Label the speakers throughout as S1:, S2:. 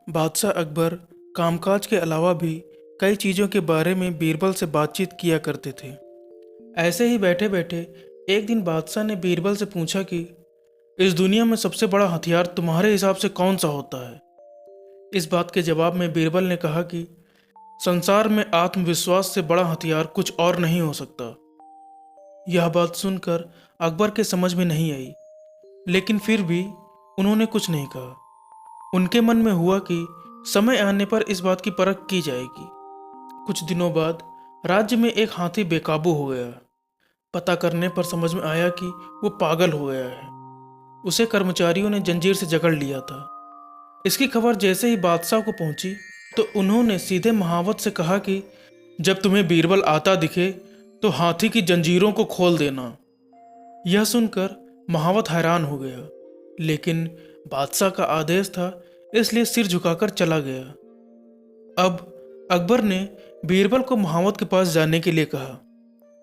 S1: बादशाह अकबर कामकाज के अलावा भी कई चीज़ों के बारे में बीरबल से बातचीत किया करते थे। ऐसे ही बैठे बैठे एक दिन बादशाह ने बीरबल से पूछा कि इस दुनिया में सबसे बड़ा हथियार तुम्हारे हिसाब से कौन सा होता है। इस बात के जवाब में बीरबल ने कहा कि संसार में आत्मविश्वास से बड़ा हथियार कुछ और नहीं हो सकता। यह बात सुनकर अकबर के समझ में नहीं आई, लेकिन फिर भी उन्होंने कुछ नहीं कहा। उनके मन में हुआ कि समय आने पर इस बात की परख की जाएगी। कुछ दिनों बाद राज्य में एक हाथी बेकाबू हो गया। पता करने पर समझ में आया कि वो पागल हो गया है। उसे कर्मचारियों ने जंजीर से जकड़ लिया था। इसकी खबर जैसे ही बादशाह को पहुंची तो उन्होंने सीधे महावत से कहा कि जब तुम्हें बीरबल आता दिखे तो हाथी की जंजीरों को खोल देना। यह सुनकर महावत हैरान हो गया, लेकिन बादशाह का आदेश था, इसलिए सिर झुकाकर चला गया। अब अकबर ने बीरबल को महावत के पास जाने के लिए कहा।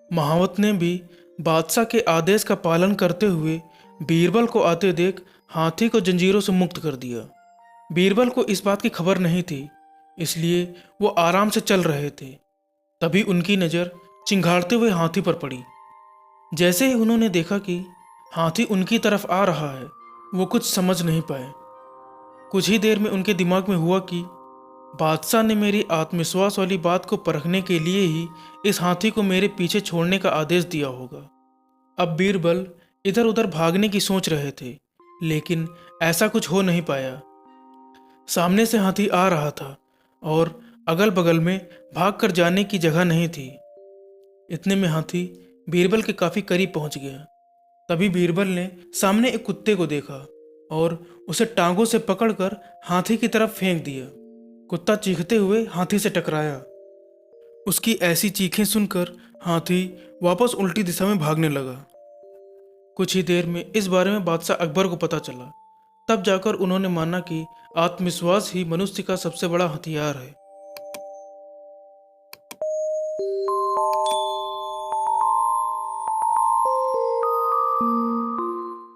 S1: महावत ने भी बादशाह के आदेश का पालन करते हुए बीरबल को आते देख हाथी को जंजीरों से मुक्त कर दिया। बीरबल को इस बात की खबर नहीं थी, इसलिए वो आराम से चल रहे थे। तभी उनकी नज़र चिंघाड़ते हुए हाथी पर पड़ी। जैसे ही उन्होंने देखा कि हाथी उनकी तरफ आ रहा है, वो कुछ समझ नहीं पाए। कुछ ही देर में उनके दिमाग में हुआ कि बादशाह ने मेरी आत्मविश्वास वाली बात को परखने के लिए ही इस हाथी को मेरे पीछे छोड़ने का आदेश दिया होगा। अब बीरबल इधर उधर भागने की सोच रहे थे, लेकिन ऐसा कुछ हो नहीं पाया। सामने से हाथी आ रहा था और अगल बगल में भाग कर जाने की जगह नहीं थी। इतने में हाथी बीरबल के काफ़ी करीब पहुंच गया। तभी बीरबल ने सामने एक कुत्ते को देखा और उसे टांगों से पकड़कर हाथी की तरफ फेंक दिया। कुत्ता चीखते हुए हाथी से टकराया। उसकी ऐसी चीखें सुनकर हाथी वापस उल्टी दिशा में भागने लगा। कुछ ही देर में इस बारे में बादशाह अकबर को पता चला। तब जाकर उन्होंने माना कि आत्मविश्वास ही मनुष्य का सबसे बड़ा हथियार है।